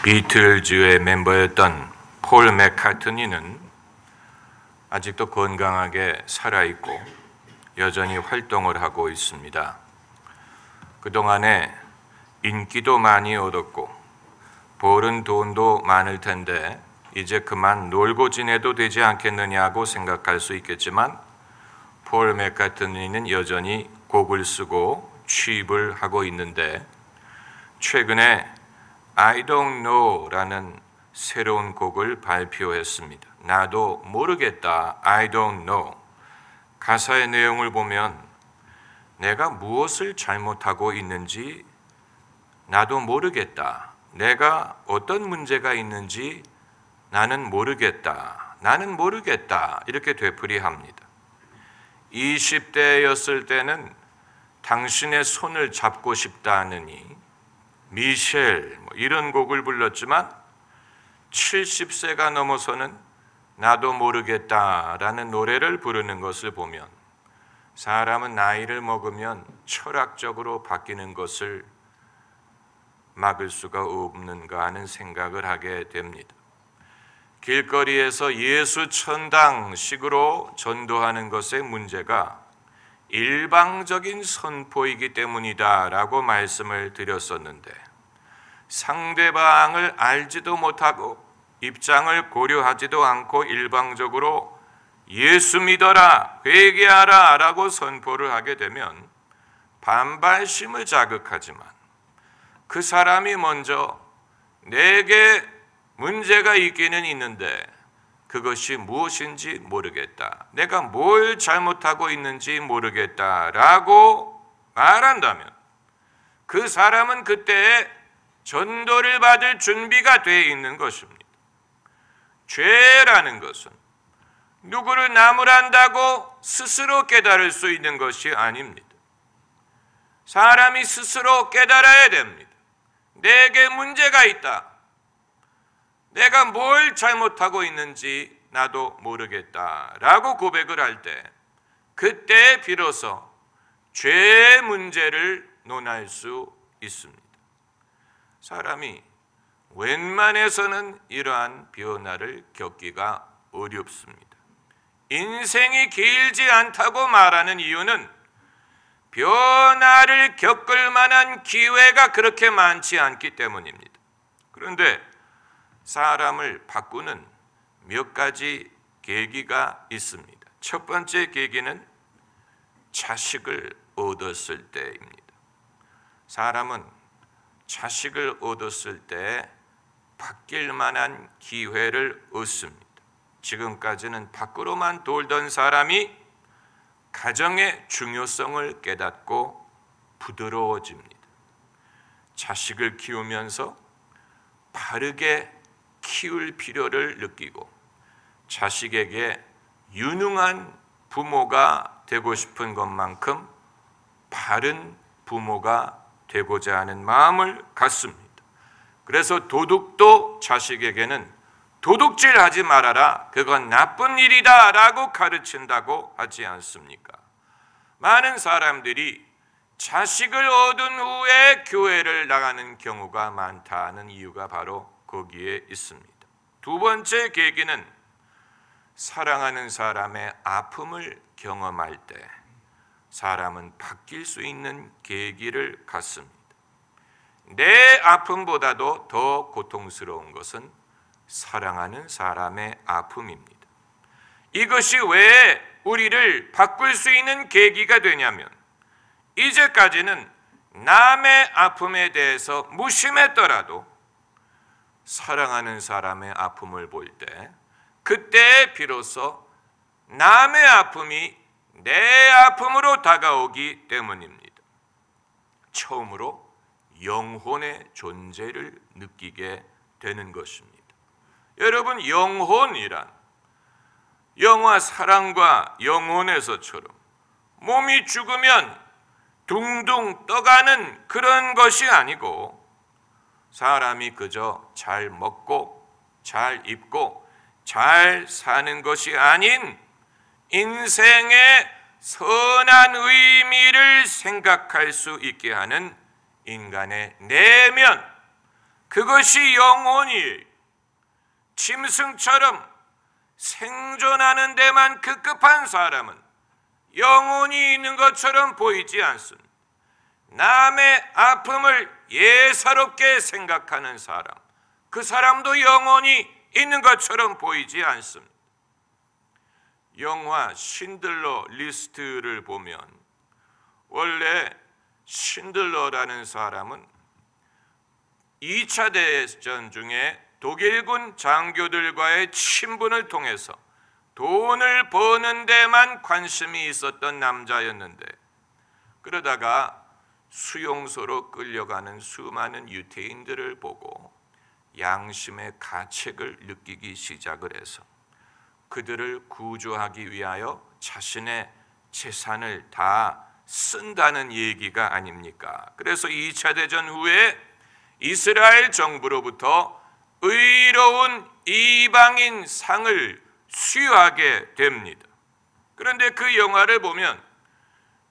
비틀즈의 멤버였던 폴 맥카트니는 아직도 건강하게 살아있고 여전히 활동을 하고 있습니다. 그동안에 인기도 많이 얻었고 벌은 돈도 많을 텐데 이제 그만 놀고 지내도 되지 않겠느냐고 생각할 수 있겠지만 폴 맥카트니는 여전히 곡을 쓰고 취입을 하고 있는데 최근에 I don't know라는 새로운 곡을 발표했습니다. 나도 모르겠다. I don't know. 가사의 내용을 보면 내가 무엇을 잘못하고 있는지 나도 모르겠다. 내가 어떤 문제가 있는지 나는 모르겠다. 나는 모르겠다. 이렇게 되풀이합니다. 20대였을 때는 당신의 손을 잡고 싶다느니 미셸 이런 곡을 불렀지만 70세가 넘어서는 나도 모르겠다라는 노래를 부르는 것을 보면 사람은 나이를 먹으면 철학적으로 바뀌는 것을 막을 수가 없는가 하는 생각을 하게 됩니다. 길거리에서 예수 천당식으로 전도하는 것의 문제가 일방적인 선포이기 때문이다라고 말씀을 드렸었는데 상대방을 알지도 못하고 입장을 고려하지도 않고 일방적으로 예수 믿어라, 회개하라 라고 선포를 하게 되면 반발심을 자극하지만 그 사람이 먼저 내게 문제가 있기는 있는데 그것이 무엇인지 모르겠다. 내가 뭘 잘못하고 있는지 모르겠다라고 말한다면 그 사람은 그때 전도를 받을 준비가 되어 있는 것입니다. 죄라는 것은 누구를 나무란다고 스스로 깨달을 수 있는 것이 아닙니다. 사람이 스스로 깨달아야 됩니다. 내게 문제가 있다. 내가 뭘 잘못하고 있는지 나도 모르겠다라고 고백을 할 때 그때 비로소 죄의 문제를 논할 수 있습니다. 사람이 웬만해서는 이러한 변화를 겪기가 어렵습니다. 인생이 길지 않다고 말하는 이유는 변화를 겪을 만한 기회가 그렇게 많지 않기 때문입니다. 그런데 사람을 바꾸는 몇 가지 계기가 있습니다. 첫 번째 계기는 자식을 얻었을 때입니다. 사람은 자식을 얻었을 때 바뀔 만한 기회를 얻습니다. 지금까지는 밖으로만 돌던 사람이 가정의 중요성을 깨닫고 부드러워집니다. 자식을 키우면서 바르게 키울 필요를 느끼고 자식에게 유능한 부모가 되고 싶은 것만큼 바른 부모가 되고자 하는 마음을 갖습니다. 그래서 도둑도 자식에게는 도둑질하지 말아라. 그건 나쁜 일이다 라고 가르친다고 하지 않습니까? 많은 사람들이 자식을 얻은 후에 교회를 나가는 경우가 많다는 이유가 바로 거기에 있습니다. 두 번째 계기는 사랑하는 사람의 아픔을 경험할 때 사람은 바뀔 수 있는 계기를 갖습니다. 내 아픔보다도 더 고통스러운 것은 사랑하는 사람의 아픔입니다. 이것이 왜 우리를 바꿀 수 있는 계기가 되냐면 이제까지는 남의 아픔에 대해서 무심했더라도 사랑하는 사람의 아픔을 볼 때 그때 비로소 남의 아픔이 내 아픔으로 다가오기 때문입니다. 처음으로 영혼의 존재를 느끼게 되는 것입니다. 여러분, 영혼이란 영화 사랑과 영혼에서처럼 몸이 죽으면 둥둥 떠가는 그런 것이 아니고 사람이 그저 잘 먹고 잘 입고 잘 사는 것이 아닌 인생의 선한 의미를 생각할 수 있게 하는 인간의 내면, 그것이 영혼이 짐승처럼 생존하는 데만 급급한 사람은 영혼이 있는 것처럼 보이지 않습니다. 남의 아픔을 예사롭게 생각하는 사람, 그 사람도 영혼이 있는 것처럼 보이지 않습니다. 영화 신들러 리스트를 보면 원래 신들러라는 사람은 2차 대전 중에 독일군 장교들과의 친분을 통해서 돈을 버는 데만 관심이 있었던 남자였는데, 그러다가 수용소로 끌려가는 수많은 유태인들을 보고 양심의 가책을 느끼기 시작을 해서 그들을 구조하기 위하여 자신의 재산을 다 쓴다는 얘기가 아닙니까? 그래서 2차 대전 후에 이스라엘 정부로부터 의로운 이방인 상을 수여하게 됩니다. 그런데 그 영화를 보면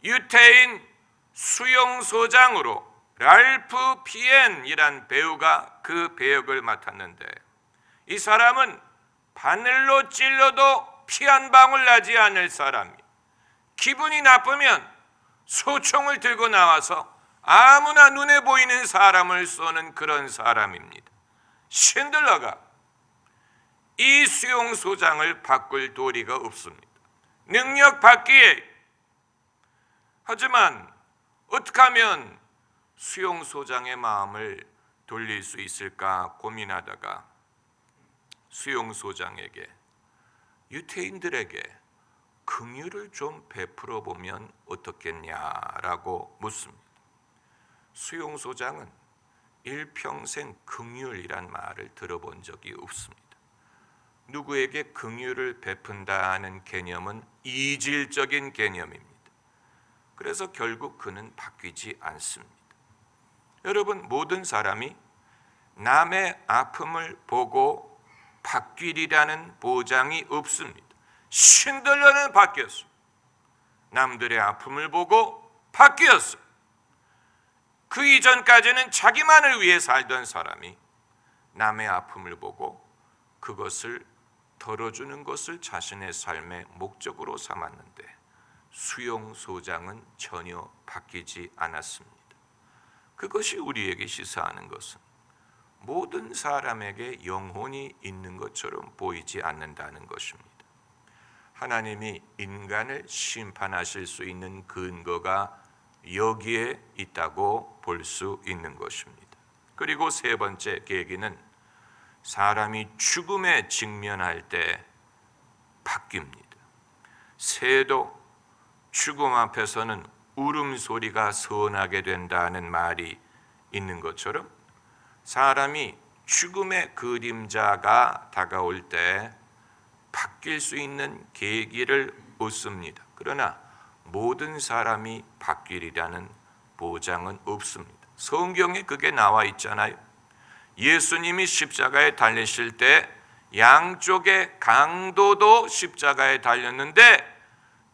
유태인 수용소장으로 랄프 피엔이란 배우가 그 배역을 맡았는데, 이 사람은 바늘로 찔러도 피 한 방울 나지 않을 사람이, 기분이 나쁘면 소총을 들고 나와서 아무나 눈에 보이는 사람을 쏘는 그런 사람입니다. 신들러가 이 수용소장을 바꿀 도리가 없습니다. 능력 받기에. 하지만 어떻게 하면 수용소장의 마음을 돌릴 수 있을까 고민하다가 수용소장에게 유태인들에게 긍휼을 좀 베풀어 보면 어떻겠냐라고 묻습니다. 수용소장은 일평생 긍휼이란 말을 들어본 적이 없습니다. 누구에게 긍휼을 베푼다는 개념은 이질적인 개념입니다. 그래서 결국 그는 바뀌지 않습니다. 여러분, 모든 사람이 남의 아픔을 보고 바뀌리라는 보장이 없습니다. 신들러는 바뀌었어요. 남들의 아픔을 보고 바뀌었어요. 그 이전까지는 자기만을 위해 살던 사람이 남의 아픔을 보고 그것을 덜어주는 것을 자신의 삶의 목적으로 삼았는데, 수용소장은 전혀 바뀌지 않았습니다. 그것이 우리에게 시사하는 것은 모든 사람에게 영혼이 있는 것처럼 보이지 않는다는 것입니다. 하나님이 인간을 심판하실 수 있는 근거가 여기에 있다고 볼 수 있는 것입니다. 그리고 세 번째 계기는 사람이 죽음에 직면할 때 바뀝니다. 새도 죽음 앞에서는 울음소리가 서운하게 된다는 말이 있는 것처럼 사람이 죽음의 그림자가 다가올 때 바뀔 수 있는 계기를 얻습니다. 그러나 모든 사람이 바뀌리라는 보장은 없습니다. 성경에 그게 나와 있잖아요. 예수님이 십자가에 달리실 때 양쪽의 강도도 십자가에 달렸는데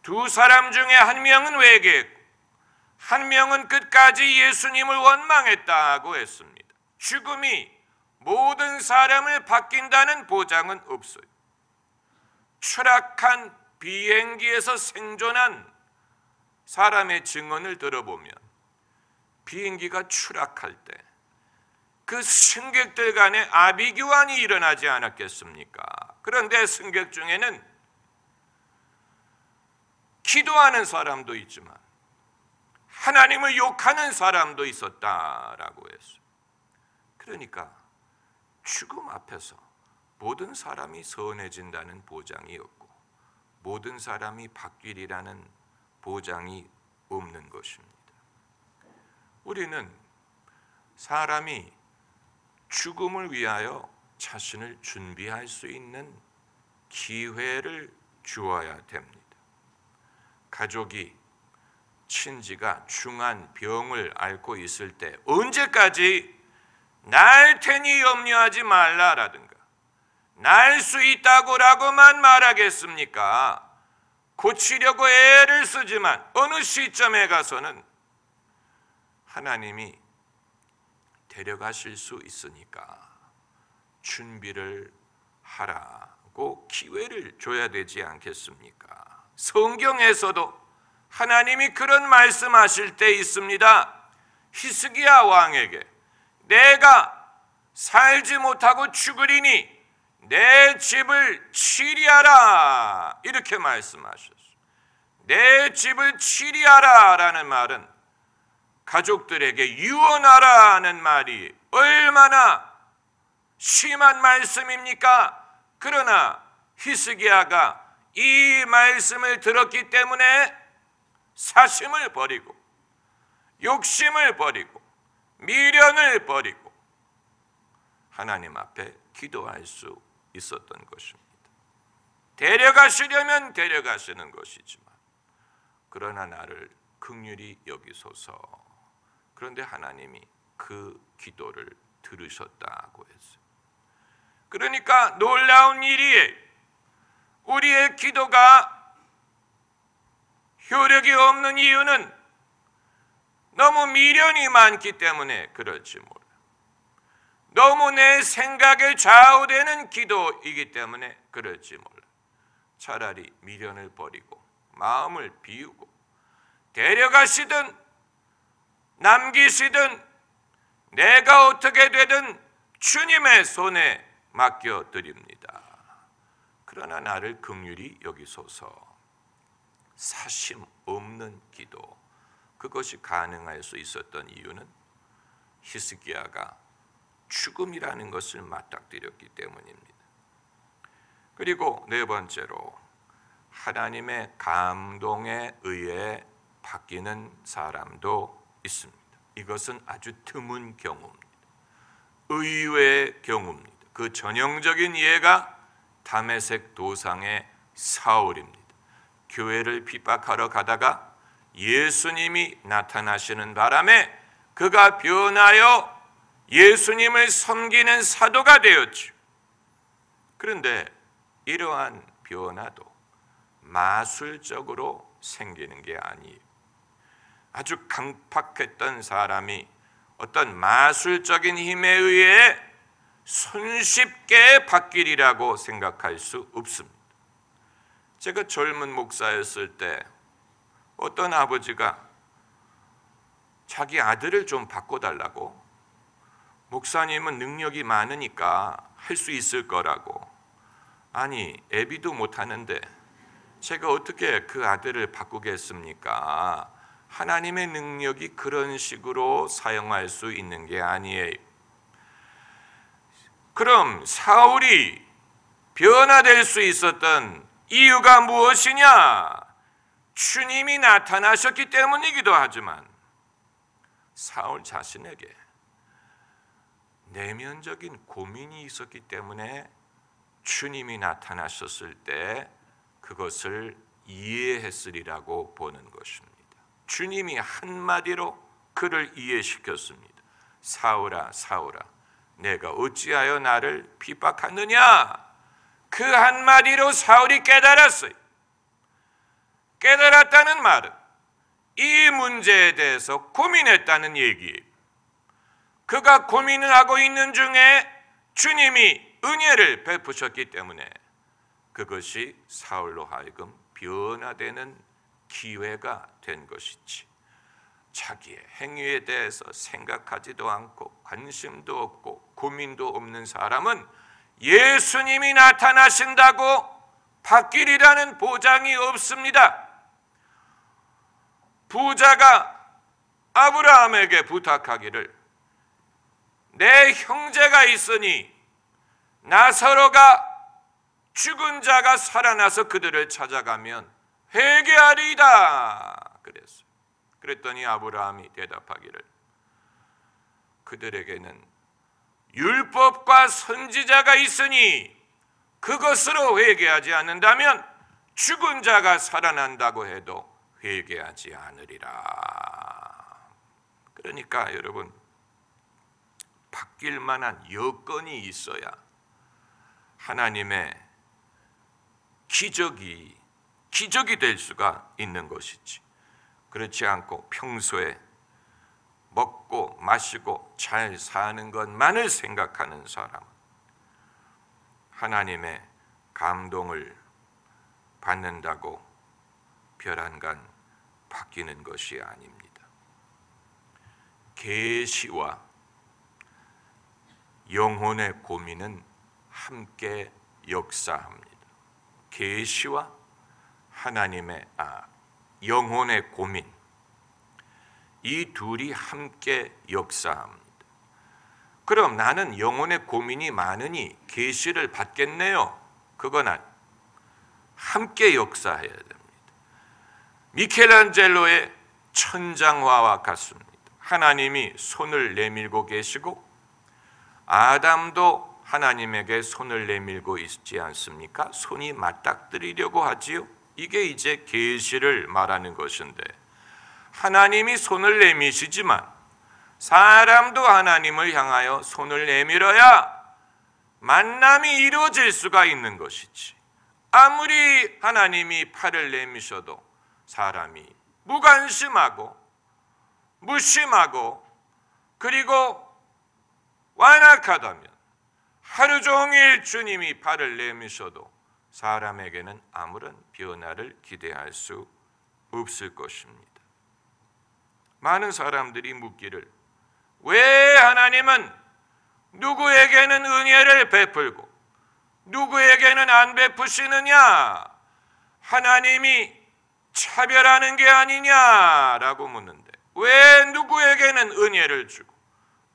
두 사람 중에 한 명은 회개했고 한 명은 끝까지 예수님을 원망했다고 했습니다. 죽음이 모든 사람을 바뀐다는 보장은 없어요. 추락한 비행기에서 생존한 사람의 증언을 들어보면 비행기가 추락할 때 그 승객들 간에 아비규환이 일어나지 않았겠습니까? 그런데 승객 중에는 기도하는 사람도 있지만 하나님을 욕하는 사람도 있었다라고 했어요. 그러니까 죽음 앞에서 모든 사람이 선해진다는 보장이 없고 모든 사람이 바뀌리라는 보장이 없는 것입니다. 우리는 사람이 죽음을 위하여 자신을 준비할 수 있는 기회를 주어야 됩니다. 가족이, 친지가 중한 병을 앓고 있을 때 언제까지 날 테니 염려하지 말라라든가 날 수 있다고라고만 말하겠습니까? 고치려고 애를 쓰지만 어느 시점에 가서는 하나님이 데려가실 수 있으니까 준비를 하라고 기회를 줘야 되지 않겠습니까? 성경에서도 하나님이 그런 말씀하실 때 있습니다. 히스기야 왕에게 내가 살지 못하고 죽으리니 내 집을 치리하라 이렇게 말씀하셨어요. 내 집을 치리하라 라는 말은 가족들에게 유언하라는 말이 얼마나 심한 말씀입니까? 그러나 히스기야가 이 말씀을 들었기 때문에 사심을 버리고 욕심을 버리고 미련을 버리고 하나님 앞에 기도할 수 있었던 것입니다. 데려가시려면 데려가시는 것이지만 그러나 나를 긍휼히 여기소서. 그런데 하나님이 그 기도를 들으셨다고 했어요. 그러니까 놀라운 일이에요. 우리의 기도가 효력이 없는 이유는 너무 미련이 많기 때문에 그럴지 몰라요. 너무 내 생각에 좌우되는 기도이기 때문에 그럴지 몰라요. 차라리 미련을 버리고 마음을 비우고 데려가시든 남기시든 내가 어떻게 되든 주님의 손에 맡겨드립니다. 그러나 나를 긍휼히 여기소서. 사심 없는 기도, 그것이 가능할 수 있었던 이유는 히스기야가 죽음이라는 것을 맞닥뜨렸기 때문입니다. 그리고 네 번째로 하나님의 감동에 의해 바뀌는 사람도 있습니다. 이것은 아주 드문 경우입니다. 의외의 경우입니다. 그 전형적인 예가 다메섹 도상의 사울입니다. 교회를 핍박하러 가다가 예수님이 나타나시는 바람에 그가 변하여 예수님을 섬기는 사도가 되었죠. 그런데 이러한 변화도 마술적으로 생기는 게 아니에요. 아주 강팍했던 사람이 어떤 마술적인 힘에 의해 손쉽게 바뀌리라고 생각할 수 없습니다. 제가 젊은 목사였을 때 어떤 아버지가 자기 아들을 좀 바꿔달라고, 목사님은 능력이 많으니까 할 수 있을 거라고. 아니, 애비도 못하는데 제가 어떻게 그 아들을 바꾸겠습니까? 하나님의 능력이 그런 식으로 사용할 수 있는 게 아니에요. 그럼 사울이 변화될 수 있었던 이유가 무엇이냐? 주님이 나타나셨기 때문이기도 하지만 사울 자신에게 내면적인 고민이 있었기 때문에 주님이 나타나셨을 때 그것을 이해했으리라고 보는 것입니다. 주님이 한마디로 그를 이해시켰습니다. 사울아, 사울아, 내가 어찌하여 나를 핍박하느냐? 그 한마디로 사울이 깨달았어요. 깨달았다는 말은 이 문제에 대해서 고민했다는 얘기예요. 그가 고민을 하고 있는 중에 주님이 은혜를 베푸셨기 때문에 그것이 사울로 하여금 변화되는 기회가 된 것이지, 자기의 행위에 대해서 생각하지도 않고 관심도 없고 고민도 없는 사람은 예수님이 나타나신다고 바뀌리라는 보장이 없습니다. 부자가 아브라함에게 부탁하기를 내 형제가 있으니 나사로가 죽은 자가 살아나서 그들을 찾아가면 회개하리이다 그랬어요. 그랬더니 아브라함이 대답하기를 그들에게는 율법과 선지자가 있으니 그것으로 회개하지 않는다면 죽은 자가 살아난다고 해도 회개하지 않으리라. 그러니까 여러분, 바뀔 만한 여건이 있어야 하나님의 기적이 될 수가 있는 것이지, 그렇지 않고 평소에 먹고 마시고 잘 사는 것만을 생각하는 사람은 하나님의 감동을 받는다고 별안간 바뀌는 것이 아닙니다. 계시와 영혼의 고민은 함께 역사합니다. 계시와 하나님의 영혼의 고민, 이 둘이 함께 역사합니다. 그럼 나는 영혼의 고민이 많으니 계시를 받겠네요. 그건 함께 역사해야 됩니다. 미켈란젤로의 천장화와 같습니다. 하나님이 손을 내밀고 계시고 아담도 하나님에게 손을 내밀고 있지 않습니까? 손이 맞닥뜨리려고 하지요. 이게 이제 계시를 말하는 것인데, 하나님이 손을 내미시지만 사람도 하나님을 향하여 손을 내밀어야 만남이 이루어질 수가 있는 것이지, 아무리 하나님이 팔을 내미셔도 사람이 무관심하고 무심하고 그리고 완악하다면 하루 종일 주님이 팔을 내미셔도 사람에게는 아무런 변화를 기대할 수 없을 것입니다. 많은 사람들이 묻기를, 왜 하나님은 누구에게는 은혜를 베풀고 누구에게는 안 베푸시느냐? 하나님이 차별하는 게 아니냐라고 묻는데, 왜 누구에게는 은혜를 주고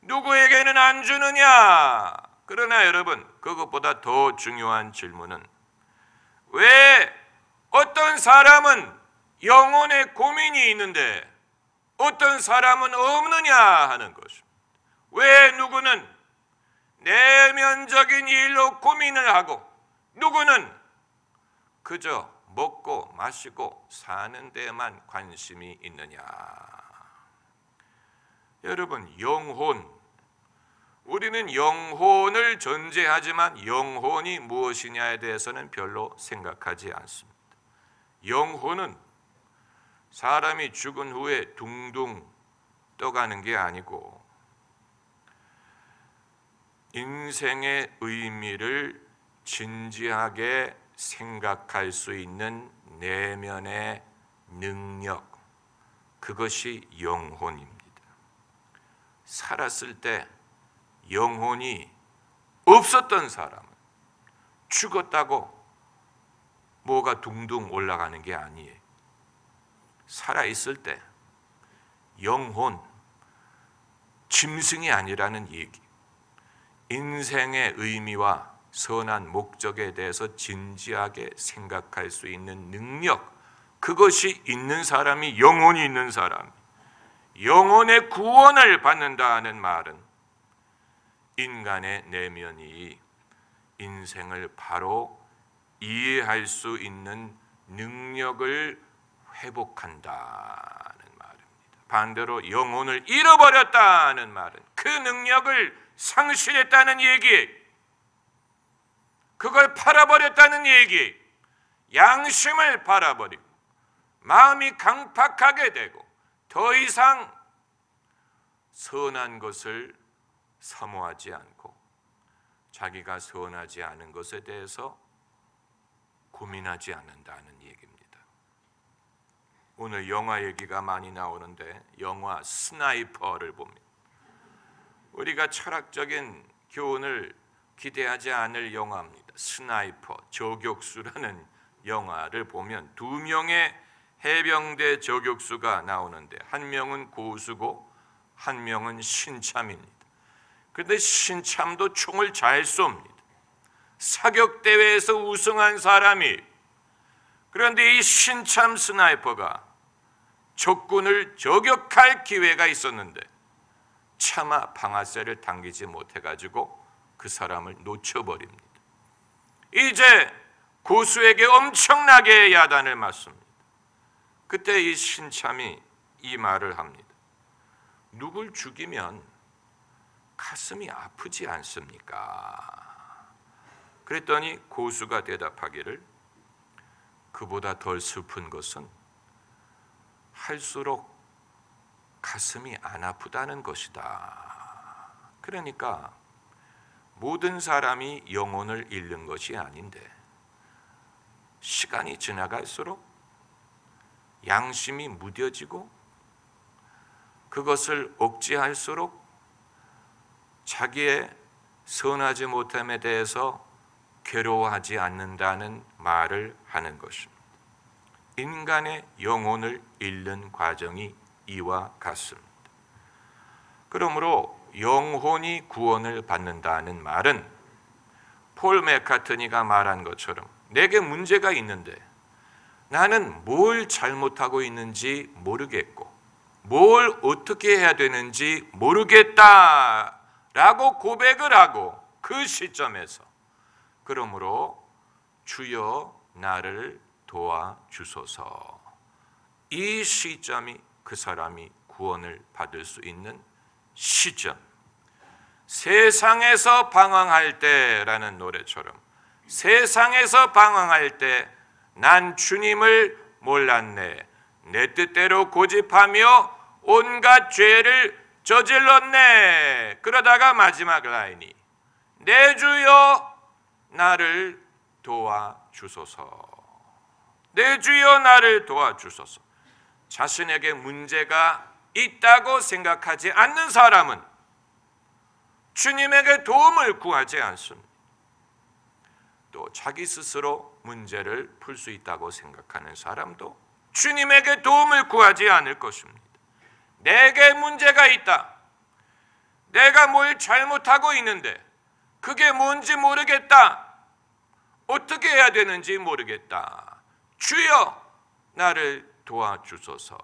누구에게는 안 주느냐? 그러나 여러분, 그것보다 더 중요한 질문은, 왜 어떤 사람은 영혼의 고민이 있는데 어떤 사람은 없느냐 하는 것입니다. 왜 누구는 내면적인 일로 고민을 하고 누구는 그저 먹고 마시고 사는 데만 관심이 있느냐? 여러분, 영혼, 우리는 영혼을 전제하지만 영혼이 무엇이냐에 대해서는 별로 생각하지 않습니다. 영혼은 사람이 죽은 후에 둥둥 떠가는 게 아니고 인생의 의미를 진지하게 생각할 수 있는 내면의 능력, 그것이 영혼입니다. 살았을 때 영혼이 없었던 사람은 죽었다고 뭐가 둥둥 올라가는 게 아니에요. 살아있을 때 영혼, 짐승이 아니라는 얘기, 인생의 의미와 선한 목적에 대해서 진지하게 생각할 수 있는 능력, 그것이 있는 사람이 영혼이 있는 사람, 영혼의 구원을 받는다는 말은 인간의 내면이 인생을 바로 이해할 수 있는 능력을 회복한다는 말입니다. 반대로 영혼을 잃어버렸다는 말은 그 능력을 상실했다는 얘기, 그걸 팔아버렸다는 얘기, 양심을 팔아버리고 마음이 강팍하게 되고 더 이상 선한 것을 사모하지 않고 자기가 선하지 않은 것에 대해서 고민하지 않는다는 얘기입니다. 오늘 영화 얘기가 많이 나오는데 영화 스나이퍼를 봅니다. 우리가 철학적인 교훈을 기대하지 않을 영화입니다. 스나이퍼, 저격수라는 영화를 보면 두 명의 해병대 저격수가 나오는데 한 명은 고수고 한 명은 신참입니다. 그런데 신참도 총을 잘 쏩니다. 사격대회에서 우승한 사람이, 그런데 이 신참 스나이퍼가 적군을 저격할 기회가 있었는데 차마 방아쇠를 당기지 못해가지고 그 사람을 놓쳐버립니다. 이제 고수에게 엄청나게 야단을 맞습니다. 그때 이 신참이 이 말을 합니다. 누굴 죽이면 가슴이 아프지 않습니까? 그랬더니 고수가 대답하기를, 그보다 덜 슬픈 것은 할수록 가슴이 안 아프다는 것이다. 그러니까 모든 사람이 영혼을 잃는 것이 아닌데 시간이 지나갈수록 양심이 무뎌지고 그것을 억제할수록 자기의 선하지 못함에 대해서 괴로워하지 않는다는 말을 하는 것입니다. 인간의 영혼을 잃는 과정이 이와 같습니다. 그러므로 영혼이 구원을 받는다는 말은 폴 맥카트니가 말한 것처럼 내게 문제가 있는데 나는 뭘 잘못하고 있는지 모르겠고 뭘 어떻게 해야 되는지 모르겠다라고 고백을 하고 그 시점에서 그러므로 주여 나를 도와주소서, 이 시점이 그 사람이 구원을 받을 수 있는 시점. 세상에서 방황할 때라는 노래처럼 세상에서 방황할 때 난 주님을 몰랐네, 내 뜻대로 고집하며 온갖 죄를 저질렀네. 그러다가 마지막 라인이 내 주여 나를 도와주소서, 내 주여 나를 도와주소서. 자신에게 문제가 있다고 생각하지 않는 사람은 주님에게 도움을 구하지 않습니다. 또 자기 스스로 문제를 풀 수 있다고 생각하는 사람도 주님에게 도움을 구하지 않을 것입니다. 내게 문제가 있다, 내가 뭘 잘못하고 있는데 그게 뭔지 모르겠다, 어떻게 해야 되는지 모르겠다, 주여 나를 도와주소서.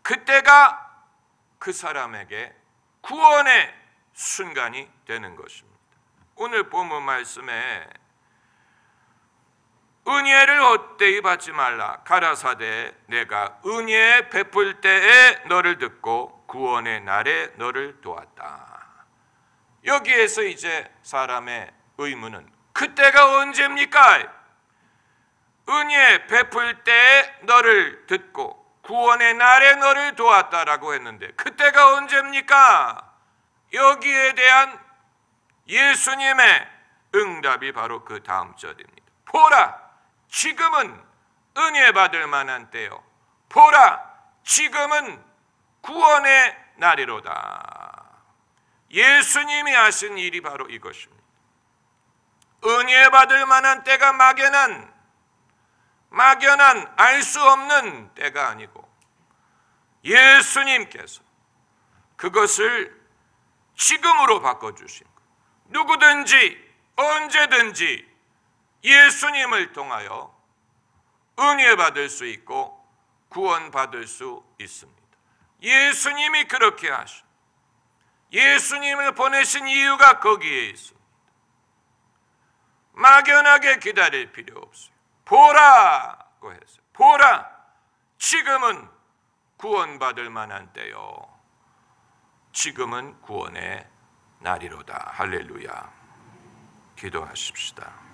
그때가 그 사람에게 구원의 순간이 되는 것입니다. 오늘 본문 말씀에 은혜를 헛되이 받지 말라, 가라사대 내가 은혜 베풀 때에 너를 듣고 구원의 날에 너를 도왔다. 여기에서 이제 사람의 의문은 그때가 언제입니까? 은혜 베풀 때에 너를 듣고 구원의 날에 너를 도왔다라고 했는데 그때가 언제입니까? 여기에 대한 예수님의 응답이 바로 그 다음 절입니다. 보라, 지금은 은혜 받을 만한 때요, 보라, 지금은 구원의 날이로다. 예수님이 하신 일이 바로 이것입니다. 은혜 받을 만한 때가 막연한 알 수 없는 때가 아니고 예수님께서 그것을 지금으로 바꿔주신 것. 누구든지 언제든지 예수님을 통하여 은혜 받을 수 있고 구원 받을 수 있습니다. 예수님이 그렇게 하신, 예수님을 보내신 이유가 거기에 있습니다. 막연하게 기다릴 필요 없어요. 보라고 했어요. 보라, 지금은 구원받을 만한 때요, 지금은 구원의 날이로다. 할렐루야. 기도하십시다.